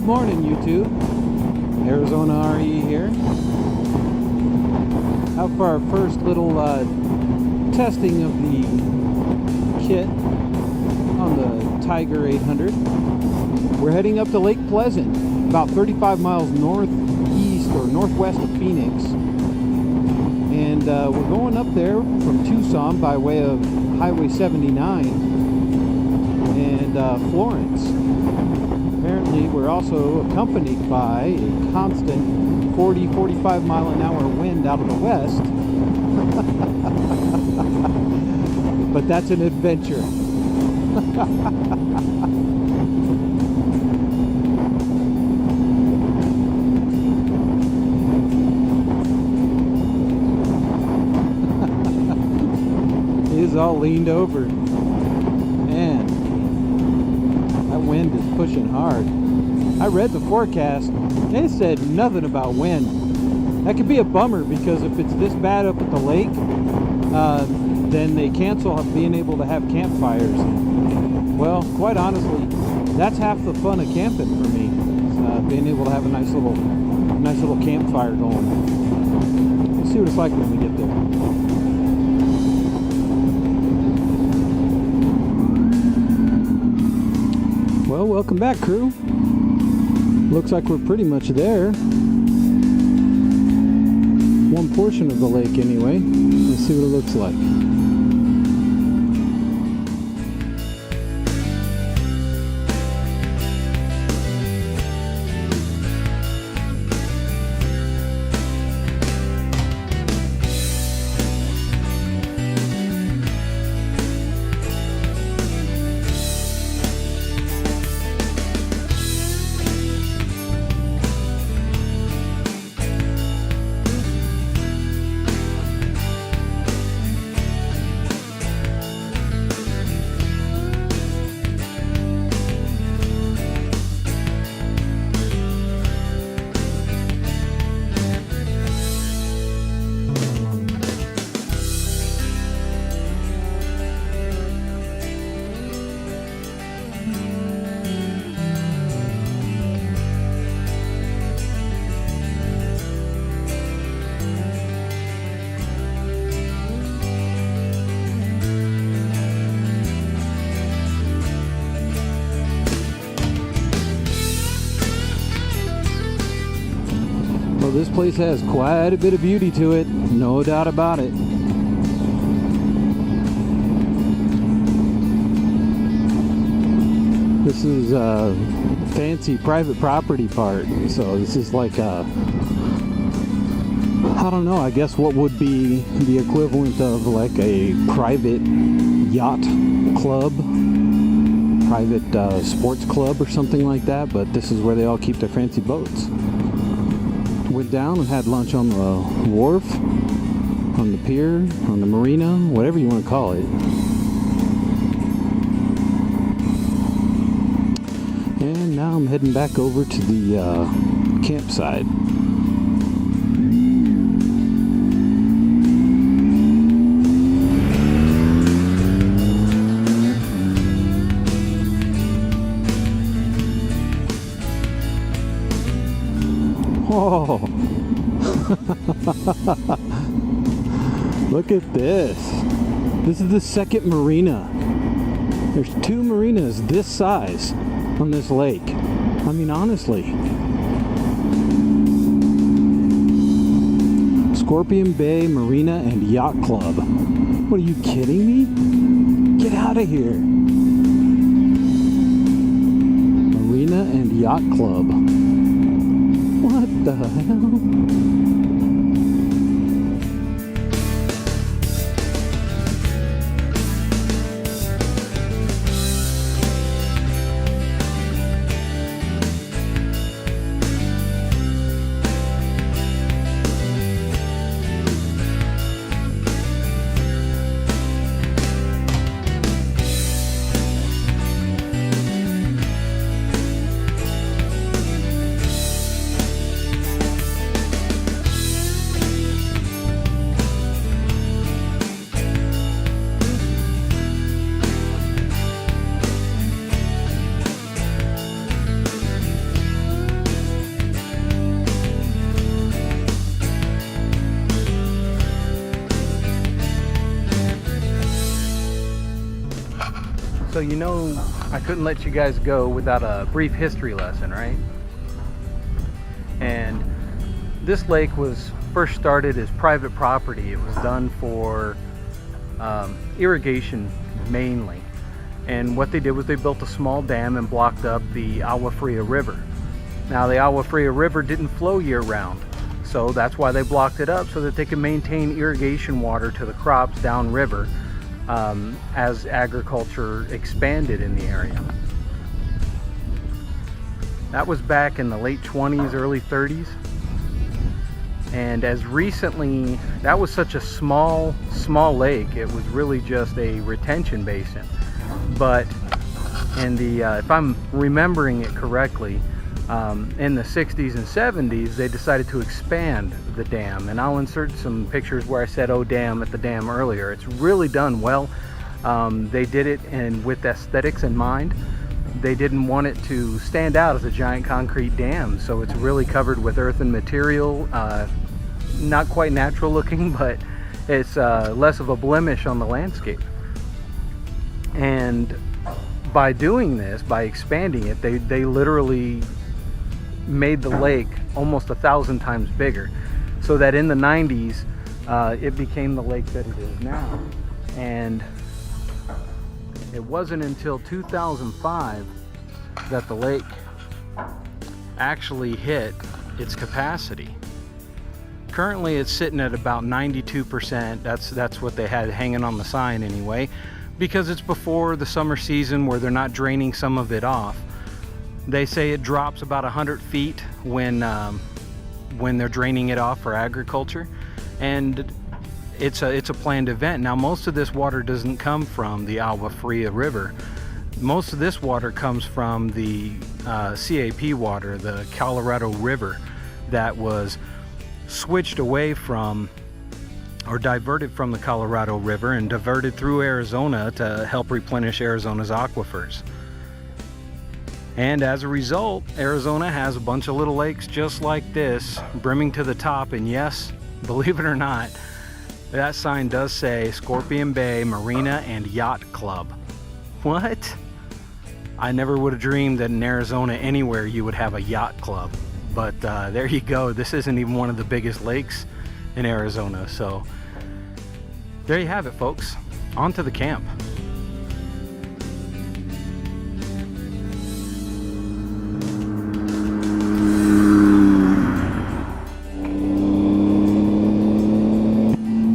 morning, YouTube. Arizona RE here. Out for our first little testing of the kit on the Tiger 800. We're heading up to Lake Pleasant, about 35 miles northeast or northwest of Phoenix. And we're going up there from Tucson by way of Highway 79 and Florence. Apparently we're also accompanied by a constant 40-45 mile an hour wind out of the west. But that's an adventure. He's all leaned over. Man, that wind is pushing hard. I read the forecast. It said nothing about wind. That could be a bummer, because if it's this bad up at the lake, then they cancel being able to have campfires. Well, quite honestly, that's half the fun of camping for me. Being able to have a nice little campfire going. We'll see what it's like when we get there. Well, welcome back, crew. Looks like we're pretty much there. One portion of the lake anyway. Let's see what it looks like. Well, this place has quite a bit of beauty to it, no doubt about it. This is a fancy private property part, so this is like a, I don't know, I guess what would be the equivalent of like a private yacht club, private sports club or something like that, but this is where they all keep their fancy boats. Went down and had lunch on the wharf, on the pier, on the marina, whatever you want to call it. And now I'm heading back over to the campsite. Oh, look at this. This is the second marina. There's two marinas this size on this lake. I mean, honestly. Scorpion Bay Marina and Yacht Club. What, are you kidding me? Get out of here. Marina and Yacht Club. What the hell? So you know I couldn't let you guys go without a brief history lesson, right? And this lake was first started as private property. It was done for irrigation mainly. And what they did was they built a small dam and blocked up the Agua Fria River. Now the Agua Fria River didn't flow year-round, so that's why they blocked it up, so that they could maintain irrigation water to the crops downriver as agriculture expanded in the area. That was back in the late 20s, early 30s. And as recently, that was such a small lake, it was really just a retention basin. But in the, if I'm remembering it correctly, in the 60s and 70s, they decided to expand the dam. And I'll insert some pictures where I said, oh damn, at the dam earlier. It's really done well. They did it with aesthetics in mind. They didn't want it to stand out as a giant concrete dam, so it's really covered with earthen material. Not quite natural looking, but it's less of a blemish on the landscape. And by doing this, by expanding it, they literally made the lake almost 1,000 times bigger, so that in the 90s it became the lake that it is now. And it wasn't until 2005 that the lake actually hit its capacity. Currently it's sitting at about 92%. That's what they had hanging on the sign anyway, because it's before the summer season where they're not draining some of it off. They say it drops about 100 feet when they're draining it off for agriculture, and it's a planned event. Now most of this water doesn't come from the Agua Fria River. Most of this water comes from the CAP water, the Colorado River, that was switched away from, or diverted from the Colorado River and diverted through Arizona to help replenish Arizona's aquifers. And as a result, Arizona has a bunch of little lakes just like this, brimming to the top. And yes, believe it or not, that sign does say Scorpion Bay Marina and Yacht Club. What? I never would have dreamed that in Arizona anywhere you would have a yacht club. But there you go. This isn't even one of the biggest lakes in Arizona. So there you have it, folks. On to the camp.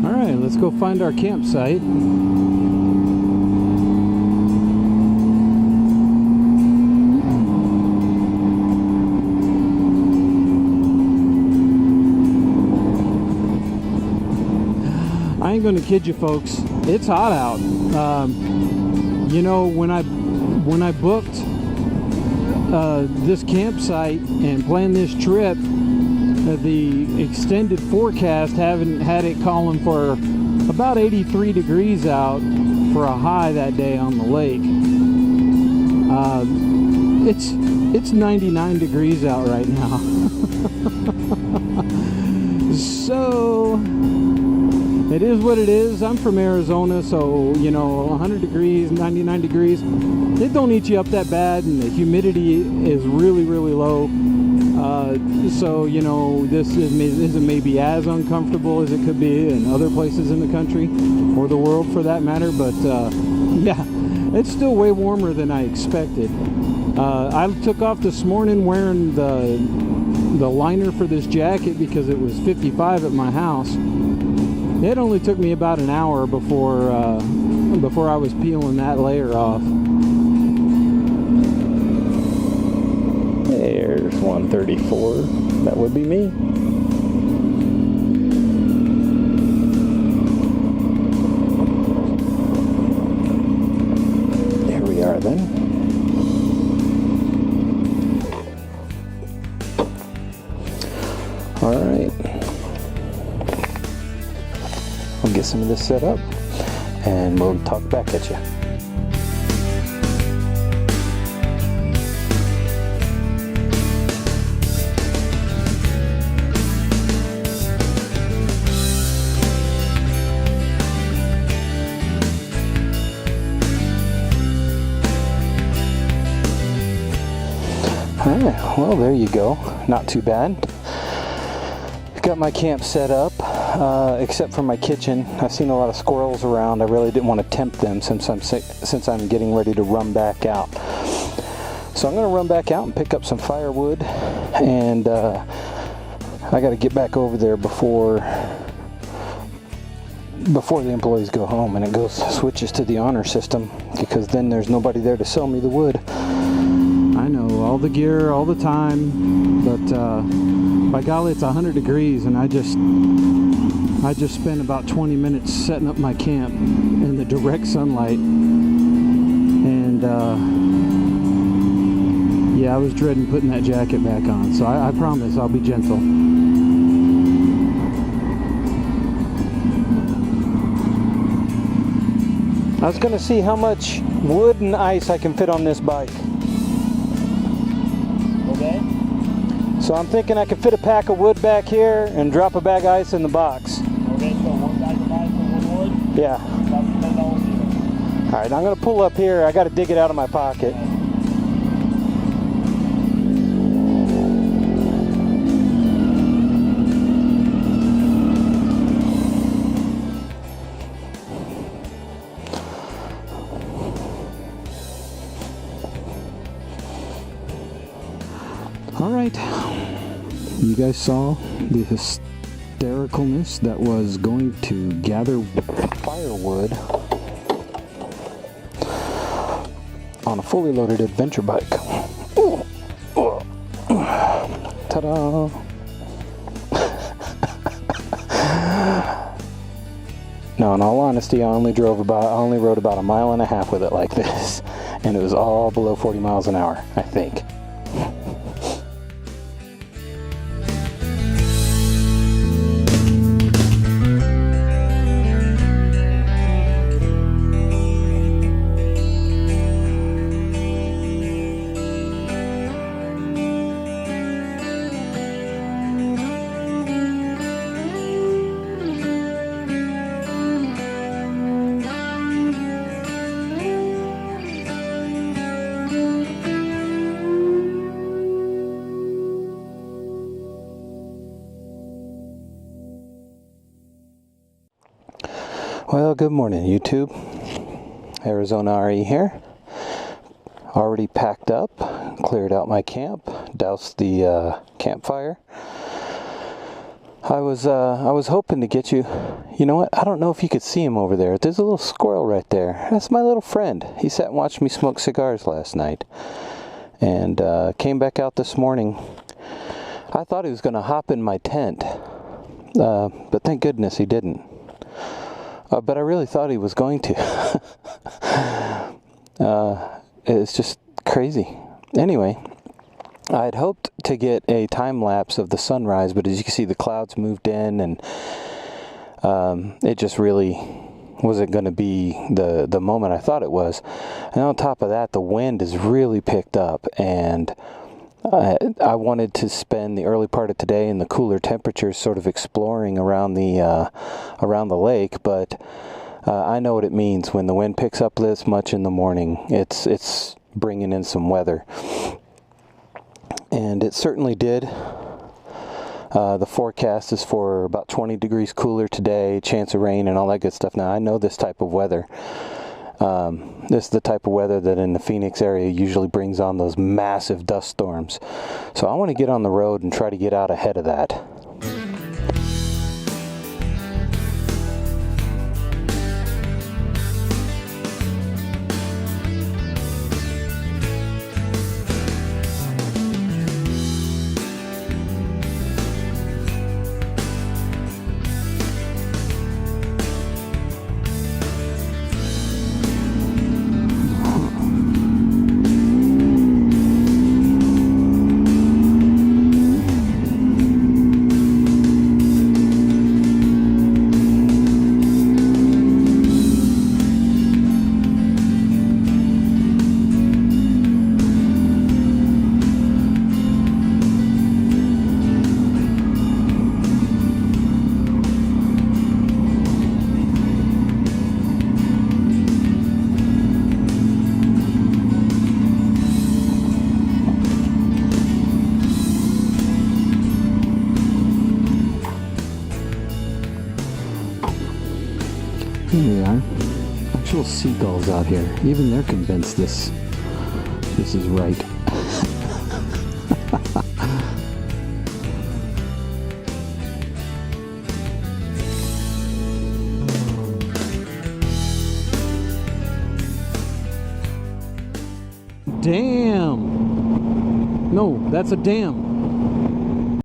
All right, let's go find our campsite. I ain't gonna kid you, folks. It's hot out. You know, when I booked this campsite and planned this trip, the extended forecast had it calling for about 83 degrees out for a high that day on the lake. It's 99 degrees out right now. So it is what it is. I'm from Arizona, so, you know, 100 degrees, 99 degrees, it don't eat you up that bad, and the humidity is really, really low. So, you know, this isn't maybe as uncomfortable as it could be in other places in the country, or the world for that matter, but yeah, it's still way warmer than I expected. I took off this morning wearing the liner for this jacket because it was 55 at my house. It only took me about an hour before I was peeling that layer off. There's 134. That would be me. There we are then. All right. I'll get some of this set up and we'll talk back at you. Yeah, well, there you go. Not too bad. Got my camp set up, except for my kitchen. I've seen a lot of squirrels around. I really didn't want to tempt them since I'm getting ready to run back out. So I'm going to run back out and pick up some firewood, and I got to get back over there before the employees go home and it switches to the honor system, because then there's nobody there to sell me the wood. I know, all the gear all the time, but by golly, it's 100 degrees, and I just spent about 20 minutes setting up my camp in the direct sunlight, and yeah, I was dreading putting that jacket back on, so I promise I'll be gentle. I was going to see how much wood and ice I can fit on this bike. Okay. So I'm thinking I could fit a pack of wood back here and drop a bag of ice in the box. Okay, so one bag of ice and one wood? Yeah. That's $10 even. Alright, I'm going to pull up here. I got to dig it out of my pocket. Alright, you guys saw the hystericalness that was going to gather firewood on a fully loaded adventure bike. Ta-da! No, in all honesty, I only rode about 1.5 miles with it like this, and it was all below 40 miles an hour, I think. Well, good morning, YouTube. Arizona RE here. Already packed up, cleared out my camp, doused the campfire. I was hoping to get you. You know what? I don't know if you could see him over there. There's a little squirrel right there. That's my little friend. He sat and watched me smoke cigars last night, and came back out this morning. I thought he was going to hop in my tent, but thank goodness he didn't. But I really thought he was going to. It's just crazy. Anyway, I had hoped to get a time lapse of the sunrise, but as you can see, the clouds moved in, and it just really wasn't going to be the moment I thought it was. And on top of that, the wind has really picked up, and I wanted to spend the early part of today in the cooler temperatures sort of exploring around the lake, but I know what it means when the wind picks up this much in the morning. It's bringing in some weather, and it certainly did. The forecast is for about 20 degrees cooler today, chance of rain and all that good stuff. Now, I know this type of weather. This is the type of weather that in the Phoenix area usually brings on those massive dust storms. So I want to get on the road and try to get out ahead of that. Here we are. Actual seagulls out here. Even they're convinced this is right. Damn! No, that's a dam.